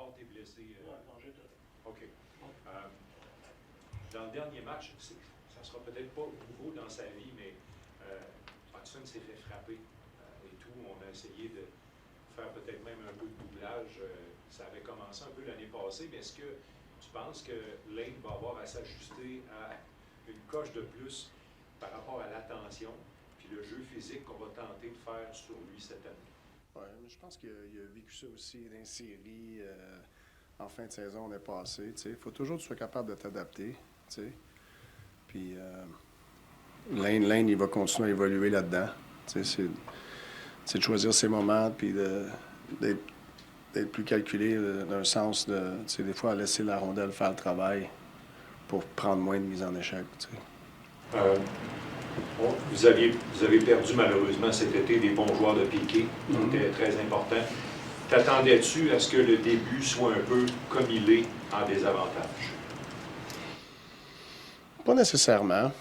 mort, t'es blessé. Ouais, non, j'ai tout. OK. Dans le dernier match, ça ne sera peut-être pas nouveau dans sa vie, mais Hudson s'est fait frapper et tout. On a essayé de faire peut-être même un peu de doublage. Ça avait commencé un peu l'année passée, mais est-ce que tu penses que Lane va avoir à s'ajuster à une coche de plus par rapport à l'attention puis le jeu physique qu'on va tenter de faire sur lui cette année? Oui, mais je pense qu'il a vécu ça aussi dans les séries. En fin de saison, on est passé. Il faut toujours que tu sois capable de t'adapter. Puis Lane, il va continuer à évoluer là-dedans. C'est de choisir ses moments puis d'être plus calculé d'un sens de, des fois, laisser la rondelle faire le travail pour prendre moins de mise en échec. Vous avez perdu malheureusement cet été des bons joueurs de piqué, qui étaient très importants. T'attendais-tu à ce que le début soit un peu comme il est en désavantage? Pas nécessairement.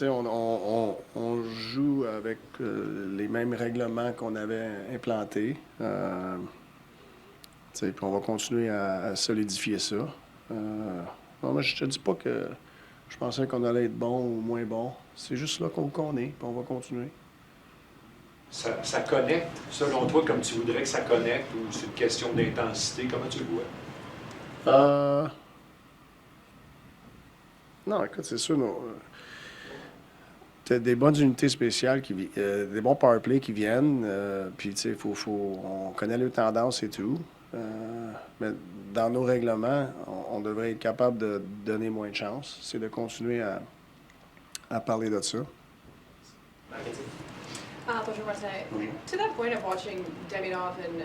On joue avec les mêmes règlements qu'on avait implantés. Puis on va continuer à solidifier ça. Non, mais je te dis pas que je pensais qu'on allait être bon ou moins bon. C'est juste là qu'on est, puis on va continuer. Ça connecte, selon toi, comme tu voudrais que ça connecte, ou c'est une question d'intensité? Comment tu le vois? Non, écoute, c'est sûr, t'as des bonnes unités spéciales, des bons power plays qui viennent, puis tu sais, on connaît les tendances et tout. Mais dans nos règlements, on devrait être capable de donner moins de chance. C'est de continuer à parler de ça. Bonjour Martin. To that point of watching Demidov and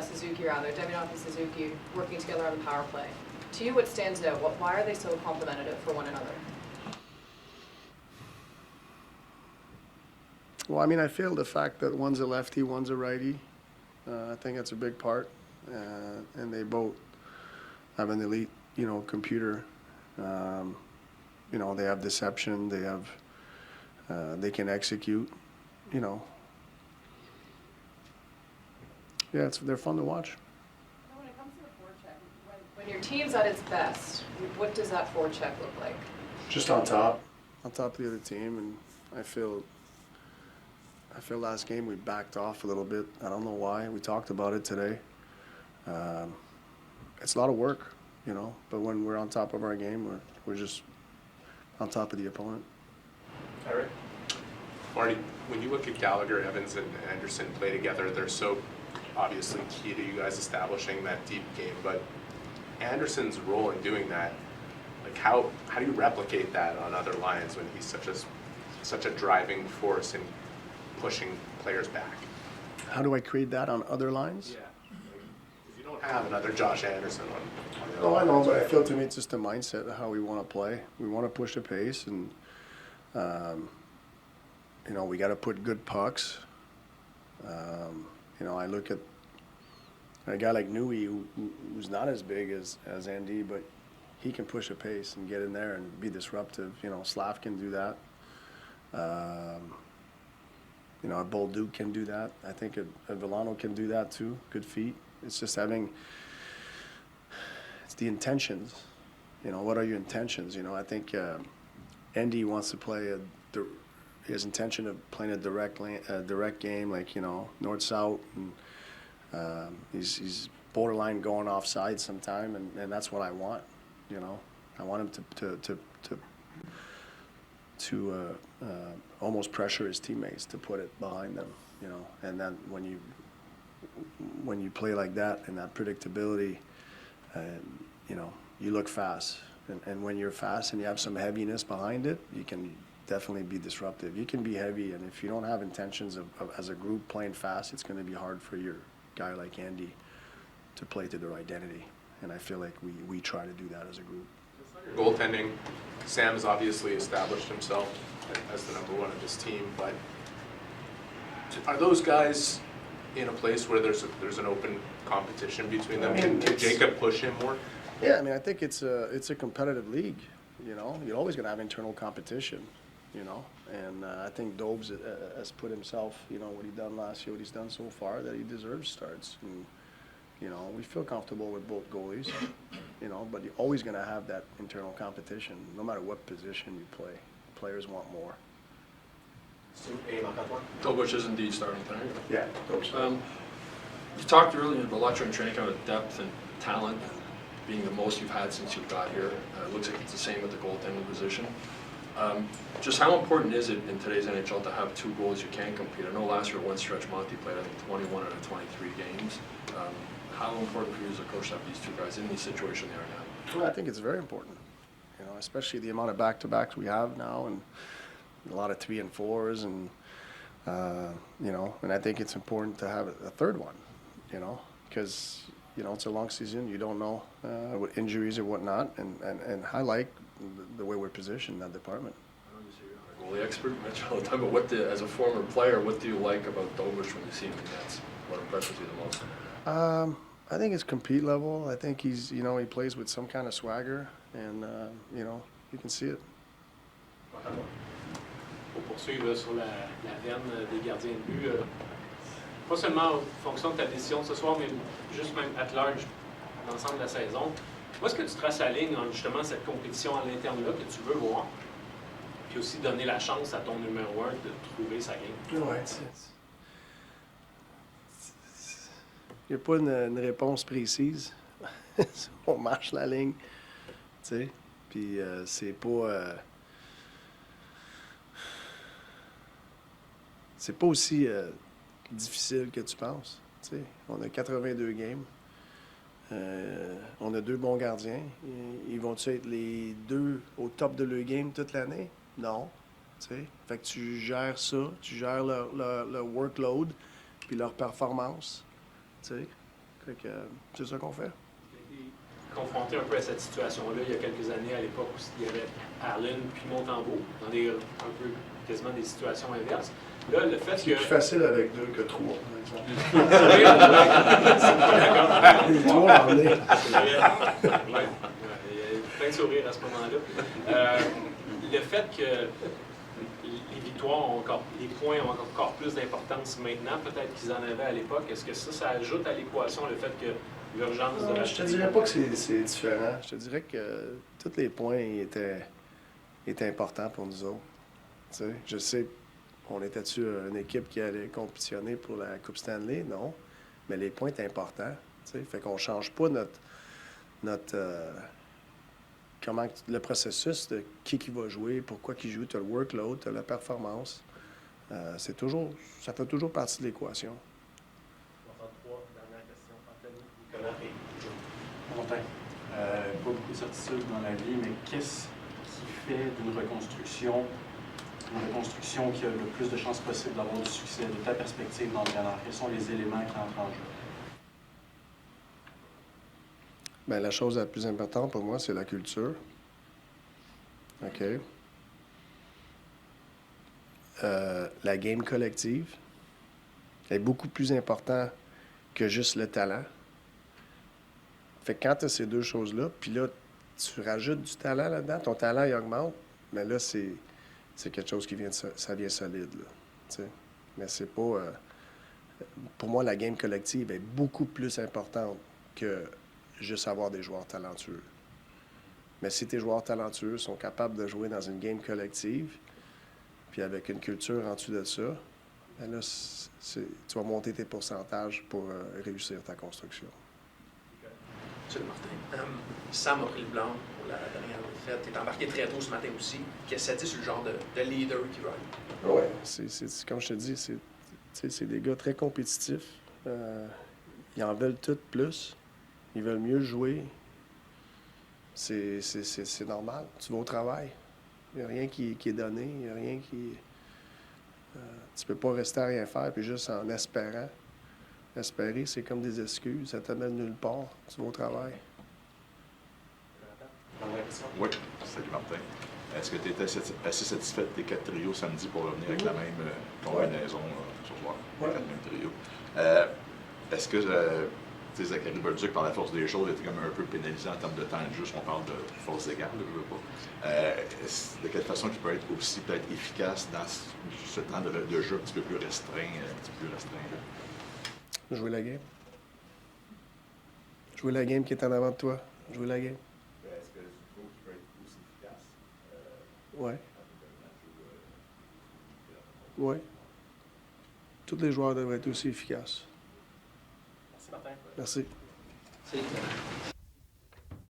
Suzuki, Demidov and Suzuki working together on the power play, to you what stands out? Why are they so complementary for one another? Well, I mean, I feel the fact that one's a lefty, one's a righty. I think that's a big part, and they both have an elite, computer. They have deception. They can execute. Yeah, they're fun to watch. When it comes to the forecheck, when your team's at its best, what does that forecheck look like? Just on top of the other team, and I feel last game we backed off a little bit. I don't know why. We talked about it today. It's a lot of work, but when we're on top of our game, we're just on top of the opponent. Eric? Marty, when you look at Gallagher, Evans, and Anderson play together, they're so obviously key to you guys establishing that deep game, but Anderson's role in doing that, like how do you replicate that on other lines when he's such a driving force in pushing players back? How do I create that on other lines? Yeah. If you don't have another Josh Anderson on the Oh, I know, but I feel to me it's just a mindset of how we want to play. We want to push the pace, and we got to put good pucks. I look at a guy like Nui, who's not as big as Andy, but he can push a pace and get in there and be disruptive. Slav can do that. Bolduc can do that. I think a Villano can do that too. Good feet. It's just it's the intentions. What are your intentions? I think Andy wants to play his intention of playing a direct game, like north-south, and he's borderline going offside sometime, and that's what I want. I want him to almost pressure his teammates to put it behind them. And then when you play like that and that predictability, you look fast. And when you're fast and you have some heaviness behind it, you can definitely be disruptive. You can be heavy, and if you don't have intentions of as a group playing fast, it's going to be hard for your guy like Andy to play to their identity. And I feel like we try to do that as a group. Goaltending, Sam's obviously established himself as the number one of his team, but are those guys in a place where there's an open competition between them? Can Jacob push him more? Yeah, I think it's a competitive league. You're always going to have internal competition. And I think Dobes has put himself, what he done last year, what he's done so far, that he deserves starts. And You know, we feel comfortable with both goalies, you know, but you're always going to have that internal competition, no matter what position you play. Players want more. Dobush is indeed starting tonight. Yeah, You talked earlier about Luxor and training camp with depth and talent being the most you've had since you got here. It looks like it's the same with the goaltending position. Just how important is it in today's NHL to have two goalies you can compete? I know last year at one stretch Monty played, I think, 21 out of 23 games. How important for you as a coach to have these two guys in the situation they are now? Well, I think it's very important, you know, especially the amount of back-to-backs we have now and a lot of 3 and 4s and, you know, and I think it's important to have a third one, you know, because, you know, it's a long season. You don't know what injuries or whatnot, and I like the way we're positioned in that department. I know you say you're not a goalie expert, Mitch, all the time, but as a former player, what do you like about Dobush when you see him in nets? What impresses you the most? I think his compete level. I think he's, you know, he plays with some kind of swagger, and you know, you can see it. Pour poursuivre sur la veine des gardiens de but, pas seulement en fonction de ta décision ce soir, mais juste même at large, l'ensemble de la saison. Où est-ce que tu traces la ligne en justement cette compétition à l'interne-là que tu veux voir, puis aussi donner la chance à ton numéro 1 de trouver sa game? Ouais, il n'y a pas une réponse précise. On marche la ligne, tu sais. Puis c'est pas aussi difficile que tu penses. Tu sais, on a 82 games. On a 2 bons gardiens. Ils vont-tu être les 2 au top de leur game toute l'année? Non. Tu sais, fait que tu gères ça, tu gères leur workload puis leur performance. Tu sais, fait que c'est ça qu'on fait. Confronté un peu à cette situation-là il y a quelques années, à l'époque où il y avait Allen puis Montembeault, dans des un peu quasiment des situations inverses. Là, le fait C'est que... plus facile avec 2 que 3, par exemple. Oui, d'accord. Les 3 en est. Ouais, il y a plein de sourires à ce moment-là. Le fait que les victoires ont encore, les points ont encore plus d'importance maintenant, peut-être qu'ils en avaient à l'époque, est-ce que ça ajoute à l'équation le fait que l'urgence de la... Je te dirais pas que c'est différent. Je te dirais que tous les points étaient importants pour nous autres. Tu sais, je sais, on était-tu une équipe qui allait compétitionner pour la Coupe Stanley? Non. Mais les points étaient importants. Tu sais, fait qu'on change pas notre comment le processus de qui va jouer, pourquoi qui joue, tu as le workload, tu as la performance. Ça fait toujours partie de l'équation. Martin, pas beaucoup de certitudes dans la vie, mais qu'est-ce qui fait d'une reconstruction une reconstruction qui a le plus de chances possible d'avoir du succès, de ta perspective d'entraîneur? Quels sont les éléments qui entrent en jeu? Bien, la chose la plus importante pour moi, c'est la culture. OK. La game collective est beaucoup plus important que juste le talent. Fait que quand tu as ces 2 choses-là, puis là, tu rajoutes du talent là-dedans, ton talent, il augmente, mais là, c'est quelque chose qui vient ça vient solide, là, t'sais. Mais c'est pas... pour moi, la game collective est beaucoup plus importante que juste avoir des joueurs talentueux. Mais si tes joueurs talentueux sont capables de jouer dans une game collective, puis avec une culture en dessous de ça, ben là, tu vas monter tes pourcentages pour réussir ta construction. Monsieur Martin, Sam a pris le blanc pour la dernière défaite. Tu es embarqué très tôt ce matin aussi. Qu'est-ce que ça dit sur le genre de leader qui va être? Oui, c'est comme je te dis, c'est des gars très compétitifs. Ils en veulent tout plus. Ils veulent mieux jouer. C'est normal. Tu vas au travail. Il n'y a rien qui est donné. Il n'y a rien qui... tu peux pas rester à rien faire puis juste en espérant. Espérer, c'est comme des excuses. Ça t'amène nulle part. Tu vas au travail. Oui, salut Martin. Est-ce que tu étais assez satisfait des 4 trios samedi pour revenir avec la même combinaison ce soir? Oui. Les 4 mêmes trios. Est-ce que Zachary Bolduc, par la force des choses, était comme un peu pénalisé en termes de temps de jeu? On parle de force égale, je veux pas. De quelle façon il peut être aussi peut-être efficace dans ce temps de jeu un petit peu plus restreint? Là. Jouer la game. Jouer la game qui est en avant de toi. Jouer la game. Est-ce que Zuko peut être aussi efficace? Ouais. Ouais. Tous les joueurs devraient être aussi efficaces. Merci, Martin. Merci. C'est